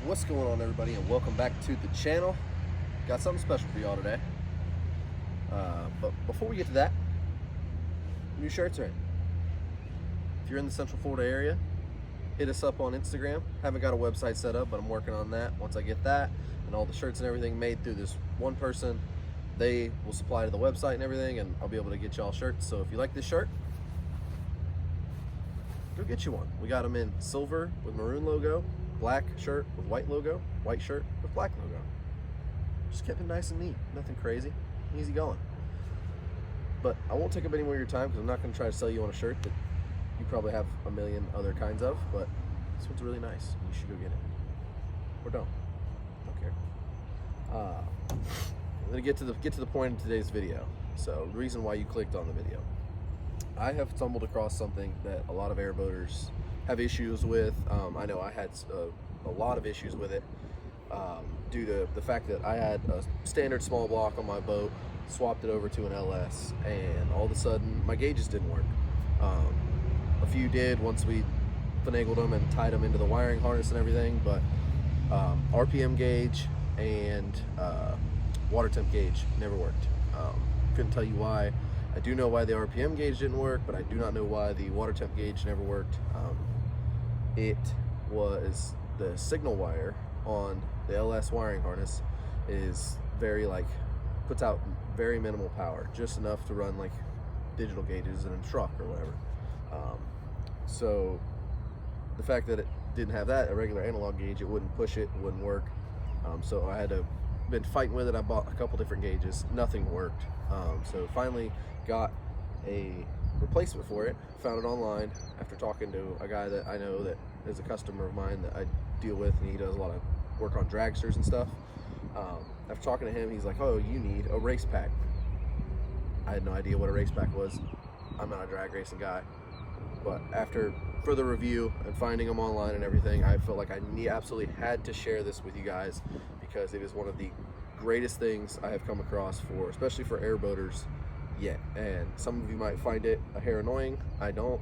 What's going on, everybody, and welcome back to the channel. Got something special for y'all today. But before we get to that, new shirts are in. If you're in the Central Florida area, hit us up on Instagram. Haven't got a website set up, but I'm working on that. Once I get that and all the shirts and everything made through this one person, they will supply to the website and everything, and I'll be able to get y'all shirts. So if you like this shirt, go get you one. We got them in silver with maroon logo, black shirt with white logo, white shirt with black logo. Just kept it nice and neat, nothing crazy, easy going. But I won't take up any more of your time because I'm not going to try to sell you on a shirt that you probably have a million other kinds of, but this one's really nice. You should go get it. Or don't care. I'm going to get to the point of today's video. So the reason why you clicked on the video. I have stumbled across something that a lot of airboaters have issues with. I know I had a lot of issues with it due to the fact that I had a standard small block on my boat, swapped it over to an LS, and all of a sudden my gauges didn't work. A few did once we finagled them and tied them into the wiring harness and everything, but RPM gauge and water temp gauge never worked. Couldn't tell you why. I do know why the RPM gauge didn't work, but I do not know why the water temp gauge never worked. It was the signal wire on the LS wiring harness is very puts out very minimal power, just enough to run like digital gauges in a truck or whatever. So the fact that it didn't have that, a regular analog gauge, it wouldn't push it, it wouldn't work. So I had been fighting with it. I bought a couple different gauges, nothing worked. So finally got a replacement for it, found it online after talking to a guy that I know that is a customer of mine that I deal with, and he does a lot of work on dragsters and stuff. After talking to him, he's like, oh, you need a race pack. I had no idea what a race pack was. I'm not a drag racing guy, but after further review and finding them online and everything, I felt like I absolutely had to share this with you guys because it is one of the greatest things I have come across especially for airboaters yet. And some of you might find it a hair annoying. I don't.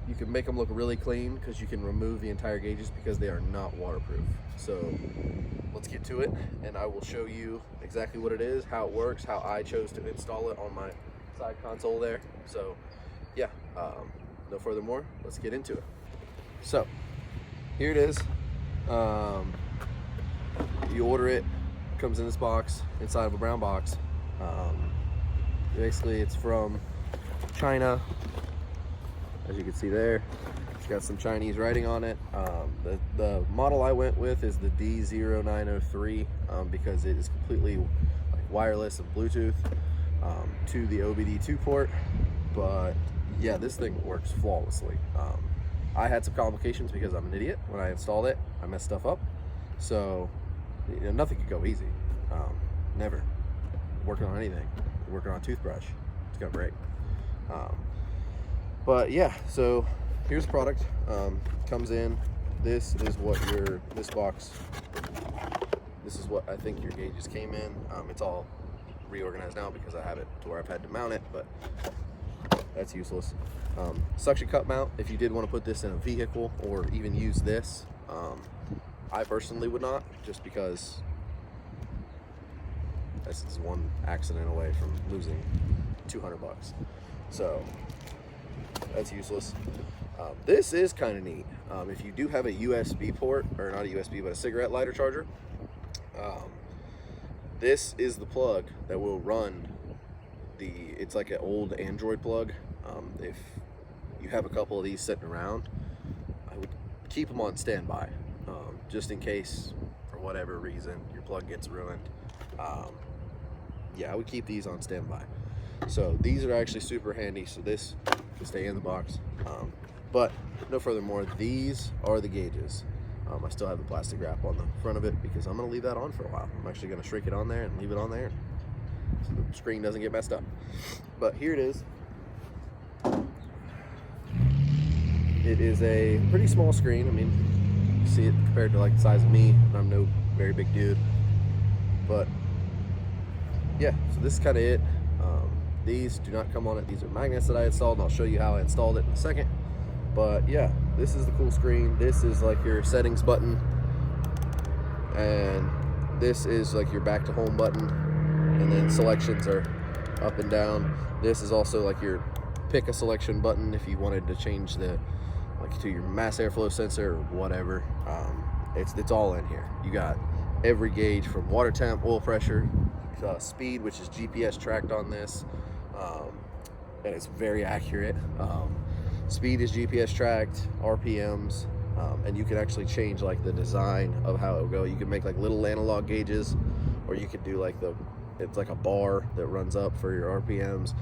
You can make them look really clean because you can remove the entire gauges because they are not waterproof. So let's get to it, and I will show you exactly what it is, how it works, how I chose to install it on my side console there. So yeah, no further more, let's get into it. So here it is. You order it, comes in this box, inside of a brown box. Basically it's from China, as you can see there. It's got some Chinese writing on it. The model I went with is the D0903 because it is completely wireless and Bluetooth to the OBD2 port. But yeah, this thing works flawlessly. I had some complications because I'm an idiot. When I installed it, I messed stuff up. So nothing could go easy. Never. Working on anything. Working on a toothbrush. It's gonna break. But yeah, so here's the product. Comes in. This is what this box. This is what I think your gauges came in. It's all reorganized now because I have it to where I've had to mount it, but that's useless. Suction cup mount. If you did want to put this in a vehicle or even use this, I personally would not, just because this is one accident away from losing 200 bucks. So that's useless. This is kind of neat. If you do have a USB port, or not a USB, but a cigarette lighter charger, this is the plug that will run it's like an old Android plug. If you have a couple of these sitting around, I would keep them on standby, just in case, for whatever reason, your plug gets ruined. Yeah, I would keep these on standby. So these are actually super handy, so this can stay in the box. But no furthermore, these are the gauges. I still have the plastic wrap on the front of it because I'm going to leave that on for a while. I'm actually going to shrink it on there and leave it on there so the screen doesn't get messed up. But here it is. It is a pretty small screen. I mean, you see it compared to like the size of me. I'm no very big dude. But yeah, so this is kind of it. These do not come on it. These are magnets that I installed, and I'll show you how I installed it in a second. But yeah, this is the cool screen. This is like your settings button, and this is like your back to home button, and then selections are up and down. This is also like your pick a selection button if you wanted to change the like to your mass airflow sensor or whatever. It's all in here. You got every gauge from water temp, oil pressure, speed, which is GPS tracked on this, and it's very accurate. Speed is GPS tracked, RPMs, and you can actually change like the design of how it will go. You can make like little analog gauges, or you could do like it's like a bar that runs up for your RPMs.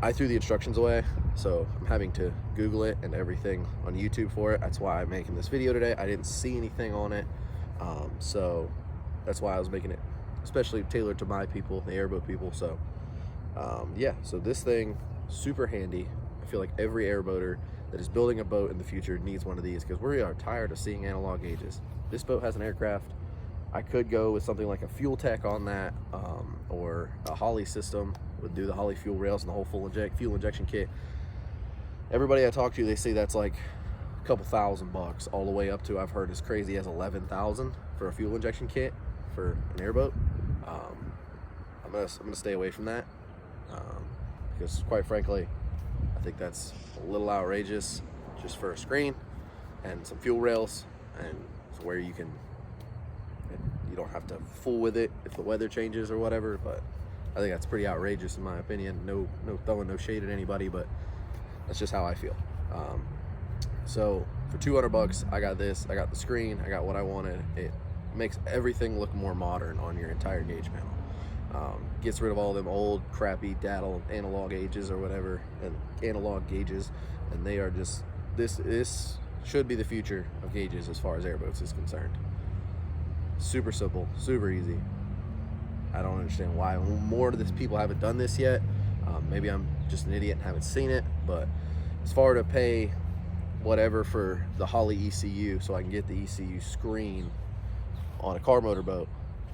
I threw the instructions away, so I'm having to Google it and everything on YouTube for it. That's why I'm making this video today. I didn't see anything on it, so that's why I was making it especially tailored to my people, the Airboat people. So yeah, so this thing, super handy. I feel like every airboater that is building a boat in the future needs one of these, because we are tired of seeing analog gauges. This boat has an aircraft. I could go with something like a fuel tech on that, or a Holly system, would do the Holly fuel rails and the whole fuel injection kit. Everybody I talk to, they say that's like a couple $1,000 all the way up to, I've heard as crazy as 11,000 for a fuel injection kit for an airboat. I'm gonna stay away from that, because quite frankly, I think that's a little outrageous just for a screen and some fuel rails, and where you don't have to fool with it if the weather changes or whatever. But I think that's pretty outrageous in my opinion. No throwing no shade at anybody, but that's just how I feel. So for $200, I got this. I got the screen. I got what I wanted. It makes everything look more modern on your entire gauge panel. Gets rid of all them old crappy daddle analog gauges or whatever, and analog gauges, and they are just, this should be the future of gauges as far as airboats is concerned. Super simple, super easy. I don't understand why more of these people haven't done this yet. Maybe I'm just an idiot and haven't seen it, but as far to pay whatever for the Holly ECU so I can get the ECU screen on a car motor boat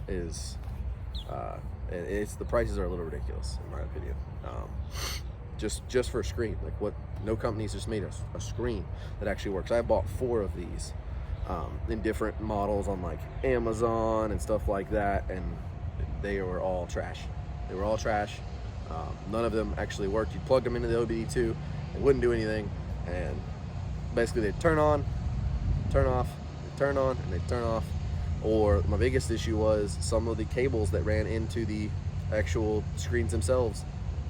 is the prices are a little ridiculous in my opinion. Just for a screen, like what, no company's just made a screen that actually works. I bought 4 of these in different models on like Amazon and stuff like that, and they were all trash. They were all trash. None of them actually worked. You plugged them into the OBD2, it wouldn't do anything, and basically they'd turn on, turn off, they'd turn on, and they'd turn off. Or my biggest issue was some of the cables that ran into the actual screens themselves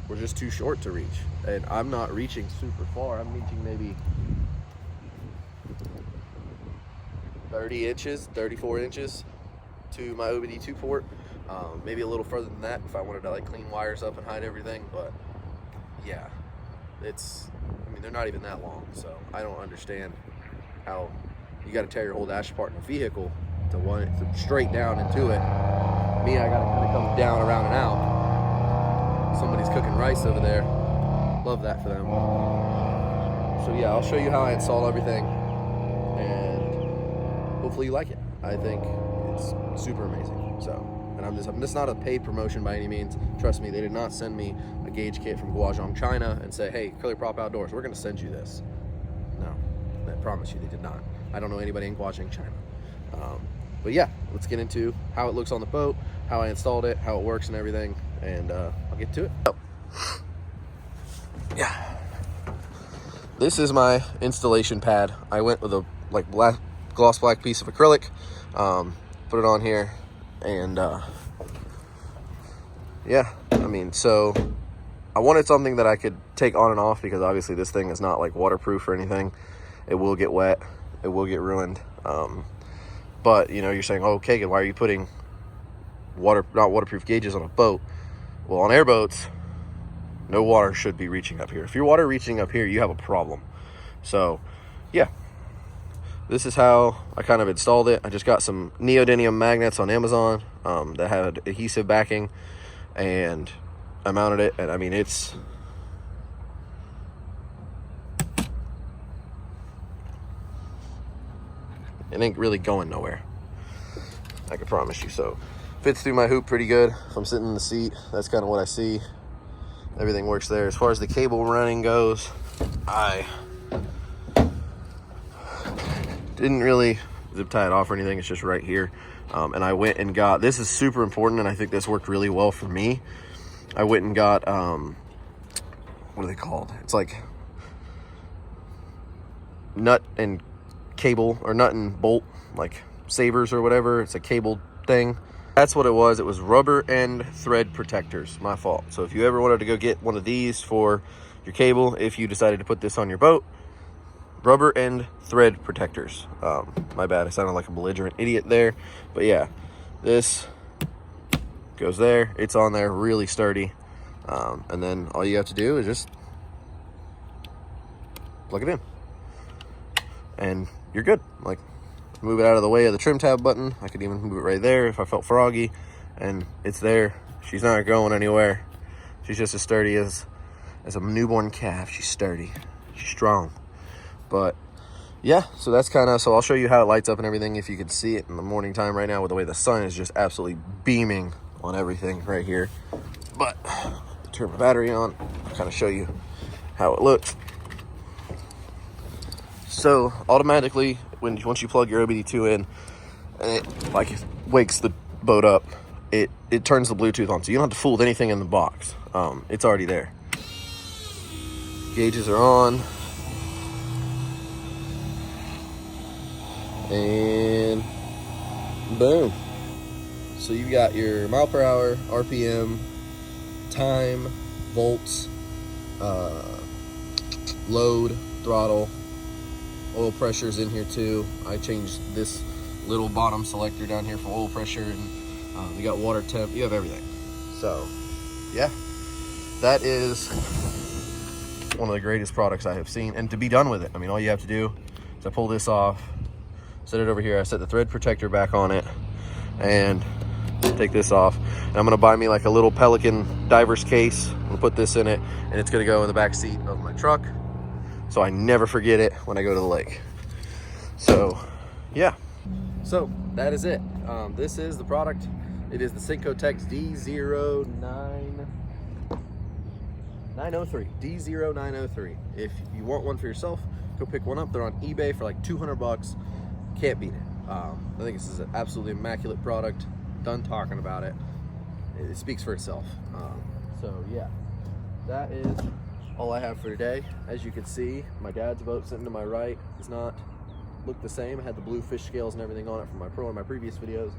were just too short to reach, and I'm not reaching super far. I'm reaching maybe 30 inches, 34 inches to my OBD2 port. Maybe a little further than that if I wanted to like clean wires up and hide everything, but yeah, I mean, they're not even that long, so I don't understand how you got to tear your whole dash apart in a vehicle to want it to straight down into it. Me, I gotta kind of come down, around, and out. Somebody's cooking rice over there. Love that for them. So yeah, I'll show you how I install everything, and hopefully you like it. I think it's super amazing. So, and I'm just not a paid promotion by any means. Trust me, they did not send me a gauge kit from Guangzhou, China, and say, hey, Curly Prop Outdoors, we're gonna send you this. No, I promise you, they did not. I don't know anybody in Guangzhou, China. But yeah, let's get into how it looks on the boat, how I installed it, how it works and everything, and I'll get to it. Yeah, this is my installation pad. I went with a like gloss black piece of acrylic, put it on here, and yeah, I mean, so I wanted something that I could take on and off, because obviously this thing is not like waterproof or anything. It will get wet, it will get ruined. But you know, you're saying, oh, okay, why are you putting not waterproof gauges on a boat? Well, on airboats, no water should be reaching up here. If your water reaching up here, you have a problem. So yeah, this is how I kind of installed it. I just got some neodymium magnets on Amazon that had adhesive backing, and I mounted it, and I mean, it ain't really going nowhere, I can promise you. So fits through my hoop pretty good. If I'm sitting in the seat, that's kind of what I see. Everything works there. As far as the cable running goes, I didn't really zip tie it off or anything. It's just right here. And I went and got, this is super important, and I think this worked really well for me. I went and got, what are they called? It's like nut and cable, or nut and bolt, like savers or whatever. It's a cable thing. That's what it was. It was rubber end thread protectors. My fault. So if you ever wanted to go get one of these for your cable, if you decided to put this on your boat, rubber end thread protectors. My bad, I sounded like a belligerent idiot there. But yeah, this goes there. It's on there, really sturdy. And then all you have to do is just plug it in. And you're good. Like, move it out of the way of the trim tab button. I could even move it right there if I felt froggy. And it's there. She's not going anywhere. She's just as sturdy as a newborn calf. She's sturdy. She's strong. But yeah, so that's kind of, so I'll show you how it lights up and everything if you could see it in the morning time right now with the way the sun is just absolutely beaming on everything right here. But turn my battery on, kind of show you how it looks. So automatically, once you plug your OBD2 in, and it like wakes the boat up, it turns the Bluetooth on, so you don't have to fool with anything in the box. It's already there. Gauges are on, and boom. So you've got your mile per hour, RPM, time, volts, load, throttle. Oil pressure's in here too. I changed this little bottom selector down here for oil pressure, and you got water temp. You have everything. So yeah, that is one of the greatest products I have seen. And to be done with it, I mean, all you have to do is I pull this off, set it over here, I set the thread protector back on it, and take this off. And I'm gonna buy me like a little Pelican diver's case. I'm gonna put this in it, and it's gonna go in the back seat of my truck, so I never forget it when I go to the lake. So yeah, so that is it. This is the product. It is the sincotech D0903. If you want one for yourself, go pick one up. They're on eBay for like 200 bucks. Can't beat it. I think this is an absolutely immaculate product. Done talking about it. It speaks for itself. So yeah, that is all I have for today. As you can see, my dad's boat sitting to my right does not look the same. It had the blue fish scales and everything on it from my one of my previous videos.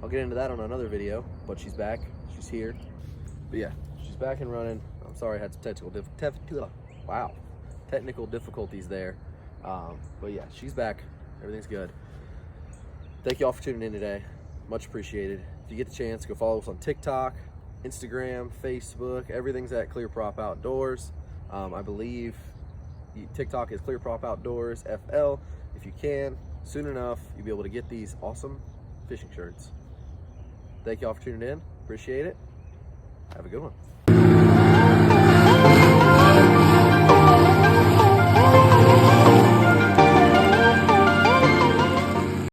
I'll get into that on another video, but she's back. She's here. But yeah, she's back and running. I'm sorry I had some technical difficulties there. But yeah, she's back. Everything's good. Thank you all for tuning in today. Much appreciated. If you get the chance, go follow us on TikTok, Instagram, Facebook. Everything's at Clear Prop Outdoors. I believe TikTok is Clear Prop Outdoors FL. If you can, soon enough, you'll be able to get these awesome fishing shirts. Thank you all for tuning in. Appreciate it. Have a good one.